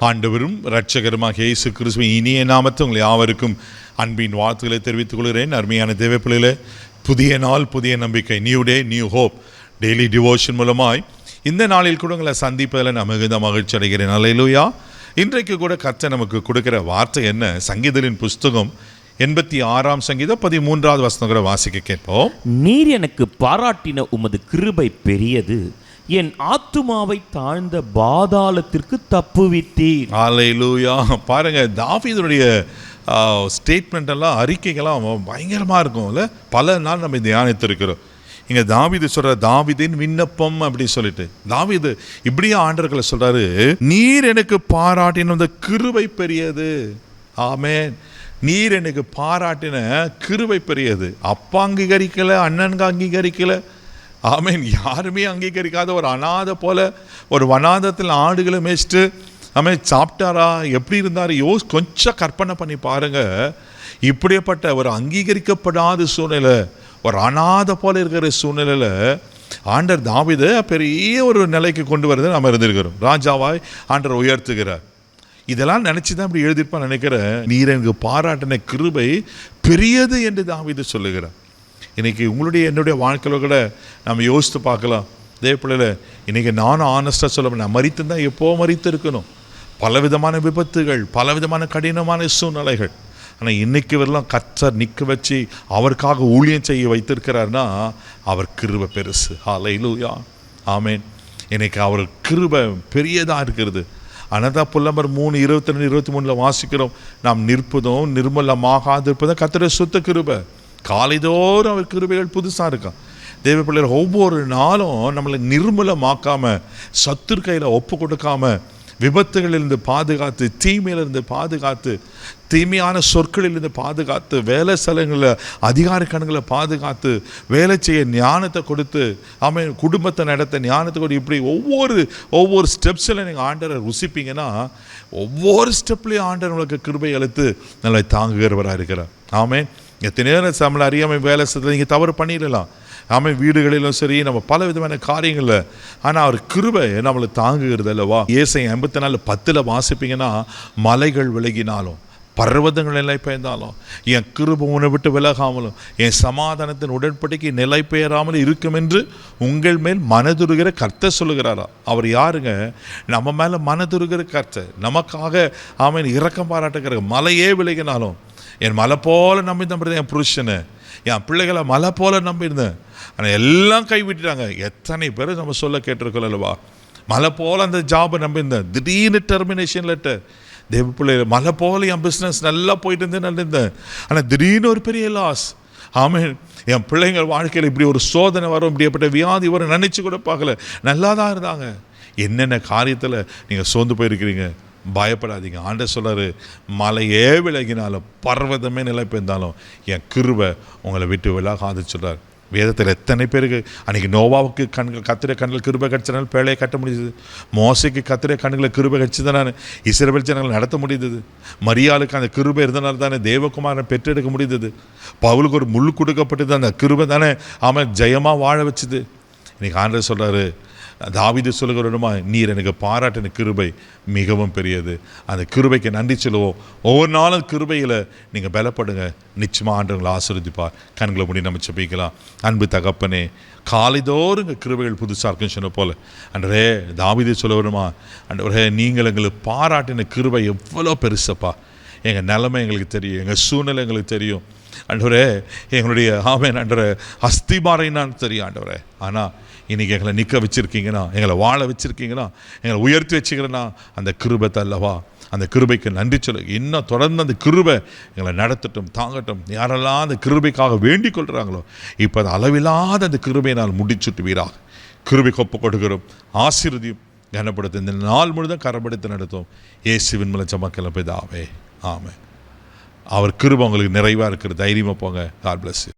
ஆண்டவரும் இரட்சகருமாக இயேசு கிறிஸ்துவின் இனிய நாமத்தில் உங்களை யாவருக்கும் அன்பின் வாழ்த்துக்களை தெரிவித்துக் கொள்கிறேன். அருமையான தேவப்பிள்ளைகளே, புதிய நாள், புதிய நம்பிக்கை, new day new hope daily devotion மூலமாய் இந்த நாளில் கூட உங்களை சந்திப்பதில் நான் மிகுந்த மகிழ்ச்சி அடைகிறேன். அல்லேலூயா. இன்றைக்கு கூட கர்த்தர் நமக்கு கொடுக்கிற வார்த்தை என்ன? சங்கீதத்தின் புஸ்தகம் 86ஆம் சங்கீதம் 13வது வசனம் கூட வாசிக்க கேட்போம். நீர் எனக்கு பாராட்டின உமது கிருபை பெரியது, என் ஆத்துமாவை தாழ்ந்த பாதாளத்திற்கு தப்புவித்தீர். அல்லேலூயா. பாருங்க, தாவீதுடைய ஸ்டேட்மெண்ட் எல்லாம், அறிக்கைகள்லாம் பயங்கரமாக இருக்கும்ல. பல நாள் நம்ம தியானித்திருக்கிறோம். இங்கே தாவீது சொல்ற தாவீதின் விண்ணப்பம் அப்படி சொல்லிட்டு தாவீது இப்படியே ஆண்டவர்களை சொல்றாரு, நீர் எனக்கு பாராட்டின அந்த கிருபை பெரியது. ஆமென். நீர் எனக்கு பாராட்டின கிருபை பெரியது. அப்பா அங்கீகரிக்கல, அண்ணனுக்கு அங்கீகரிக்கல. ஆமென். யாருமே அங்கீகரிக்காத ஒரு அநாதை போல ஒரு வனாந்தத்தில் ஆடுகளை மேய்ச்சிட்டு ஆமென் சாப்பிட்டாரா, எப்படி இருந்தார்? கொஞ்சம் கற்பனை பண்ணி பாருங்க. இப்படிப்பட்ட ஒரு அங்கீகரிக்கப்படாத சூழ்நிலை, ஒரு அநாதை போல இருக்கிற சூழ்நிலையில் ஆண்டவர் தாவீதை பெரிய ஒரு நிலைக்கு கொண்டு வரது நம்ம இருந்திருக்கிறோம். ராஜாவாய் ஆண்டவர் உயர்த்துகிறார். இதெல்லாம் நினச்சி தான் இப்படி எழுதியிருப்பான்னு நினைக்கிறேன். நீர் எனக்கு பாராட்டின கிருபை பெரியது என்று தாவீது சொல்லுகிறார். இன்றைக்கி உங்களுடைய என்னுடைய வாழ்க்கையில் கூட நம்ம யோசித்து பார்க்கலாம். தேவப்பிள்ளையில் இன்றைக்கி நானும் ஆனஸ்டாக சொல்ல, நான் மறித்து தான் எப்போ மறித்து இருக்கணும். பலவிதமான விபத்துகள், பலவிதமான கடினமான சூழ்நிலைகள். ஆனால் இன்றைக்கி வரலாம் கர்த்தர் நிற்க வச்சு அவருக்காக ஊழியம் செய்ய வைத்திருக்கிறார்னா அவர் கிருபை பெருசு. அல்லேலூயா. ஆமென். இன்றைக்கி அவர் கிருபை பெரியதாக இருக்கிறது. ஆனால் தான் புலம்பர் 3:22-23 வாசிக்கிறோம், நாம் நிற்பதும் நிர்மலமாகாது இருப்பதும் கர்த்தருடைய சுத்த கிருபை. காலைதோறும் அவர் கிருபைகள் புதுசாக இருக்கான். தேவ பிள்ளைகள் ஒவ்வொரு நாளும் நம்மளை நிர்மலமாக்காமல், சத்துரு கையில் ஒப்பு கொடுக்காம, விபத்துகளிலிருந்து பாதுகாத்து, தீமையிலிருந்து பாதுகாத்து, தீமையான சொற்களிலிருந்து பாதுகாத்து, வேலை ஸ்தலங்களில் அதிகார கணங்களை பாதுகாத்து, வேலை செய்ய ஞானத்தை கொடுத்து, ஆமென், குடும்பத்தை நடத்த ஞானத்தை கொடுத்து, இப்படி ஒவ்வொரு ஸ்டெப்ஸில் நீங்கள் ஆண்டரை ருசிப்பீங்கன்னா ஒவ்வொரு ஸ்டெப்லேயும் ஆண்டர் உங்களுக்கு கிருபை அளித்து நல்லா தாங்குகிறவராக இருக்கிறார். ஆமென். எத்தனை நேரம் நம்மளை அறியாமல் வேலை செய்யறது நீங்கள் தவறு பண்ணிடலாம். ஆமாம், வீடுகளிலும் சரி, நம்ம பல விதமான காரியங்களில். ஆனால் அவர் கிருபை நம்மளை தாங்குகிறது அல்லவா. ஏசாயா 54:10 வாசிப்பீங்கன்னா, மலைகள் விலகினாலும், பர்வதங்கள் நிலை பெயர்ந்தாலும், என் கிருபை உன்னை விட்டு விலகாமலும், என் சமாதானத்தின் உடன்படிக்கை நிலை பெயராமல் இருக்கும் என்று உங்கள் மேல் மனதுருகிற கர்த்தர் சொல்லுகிறாரா. அவர் யாருங்க? நம்ம மேலே மனதுருகிற கர்த்தர். நமக்காக ஆமென் இரக்கம் பாராட்டுகிற. மலையே விலகினாலும், என் மலை போல நம்பியிருந்தேன், என் புருஷனை, என் பிள்ளைகளை மலை போல நம்பியிருந்தேன். ஆனால் எல்லாம் கைவிட்டுட்டாங்க. எத்தனை பேர் நம்ம சொல்ல கேட்டிருக்கோம் அல்லவா. மலை போல் அந்த ஜாபை நம்பியிருந்தேன், திடீர்னு டெர்மினேஷன் லெட்டர். தேவ பிள்ளைகள், மலை போல் என் பிஸ்னஸ் நல்லா போயிட்டு இருந்தேன், நல்லிருந்தேன். ஆனால் திடீர்னு ஒரு பெரிய லாஸ். ஆமென். என் பிள்ளைங்கள் வாழ்க்கையில் இப்படி ஒரு சோதனை வரும், இப்படிப்பட்ட வியாதி வரும் நினச்சி கூட பார்க்கல. நல்லா தான் இருந்தாங்க. என்னென்ன காரியத்தில் நீங்கள் சோர்ந்து போயிருக்கிறீங்க? பயப்படாதீங்க. ஆண்டவர் சொல்றாரு, மலையே விலகினாலும், பர்வதமே நிலை பெயர்ந்தாலும், என் கிருபை உங்களை விட்டு விலகாது சொல்றார். வேதத்தில் எத்தனை பேருக்கு அன்றைக்கி நோவாவுக்கு கத்திர கண்ணில் கிருபை கடிச்சதுனால பேழையை கட்ட முடியுது. மோசைக்கு கத்திர கண்ணில் கிருபை கடிச்சதுனால இஸ்ரவேல் ஜனங்களை நடத்த முடிந்தது. மரியாளுக்கு அந்த கிருபை இருந்தனால தானே தேவகுமாரன் பெற்றெடுக்க முடிந்தது. பவுலுக்கு ஒரு முள் கொடுக்கப்பட்டது, அந்த கிருபை தானே அவன் ஜெயமாக வாழ வச்சுது. இன்றைக்கி ஆண்டவர் சொல்கிறாரு, தாவீது சொல்லுகிறோமா, நீர் எனக்கு பாராட்டின கிருபை மிகவும் பெரியது. அந்த கிருபைக்கு நன்றி சொல்லுவோம். ஒவ்வொரு நாளும் கிருபையில் நீங்கள் பலப்படுங்க. நிச்சயமாக ஆண்டவங்களை ஆசீர்வதிப்பார். கண்களை முடி நம்ம ஜெபிக்கலாம். அன்பு தகப்பனே, காலைதோறும் இங்கே கிருபைகள் புதுசாக இருக்குன்னு சொன்ன போல் அன்றே தாவீது சொல்லுவோமா, அன்றே நீங்கள் எங்களுக்கு பாராட்டின கிருபை எவ்வளோ பெருசப்பா. எங்கள் நிலைமை எங்களுக்கு தெரியும், எங்கள் சூழ்நிலை எங்களுக்கு தெரியும் ஆண்டவரே. எங்களுடைய ஆமென் அன்ற அஸ்திபாரைனான்னு தெரியும் ஆண்டவரே. ஆனால் இன்றைக்கி எங்களை நிற்க வச்சுருக்கீங்கன்னா, எங்களை வாழ வச்சுருக்கீங்கன்னா, எங்களை உயர்த்தி வச்சுக்கிறேன்னா அந்த கிருபை அல்லவா. அந்த கிருபைக்கு நன்றி சொல்லு. இன்னும் தொடர்ந்து அந்த கிருபை எங்களை நடத்தட்டும், தாங்கட்டும். யாரெல்லாம் அந்த கிருபைக்காக வேண்டிக் கொள்கிறாங்களோ இப்போ அது அளவில்லாத அந்த கிருபை நான் முடிச்சுட்டு வீராக கிருபை கொப்பு கொடுக்கிறோம். ஆசீர்வதியும் கனப்படுத்தும். இந்த நாள் முழுதும் கரப்படுத்தி நடத்தும். இயேசுவின் மூலம் ஜெபங்கள் பிதாவே, ஆமென். அவர் கிருபை உங்களுக்கு நிறைவாக இருக்கிற. தைரியமாக போங்க. God bless you.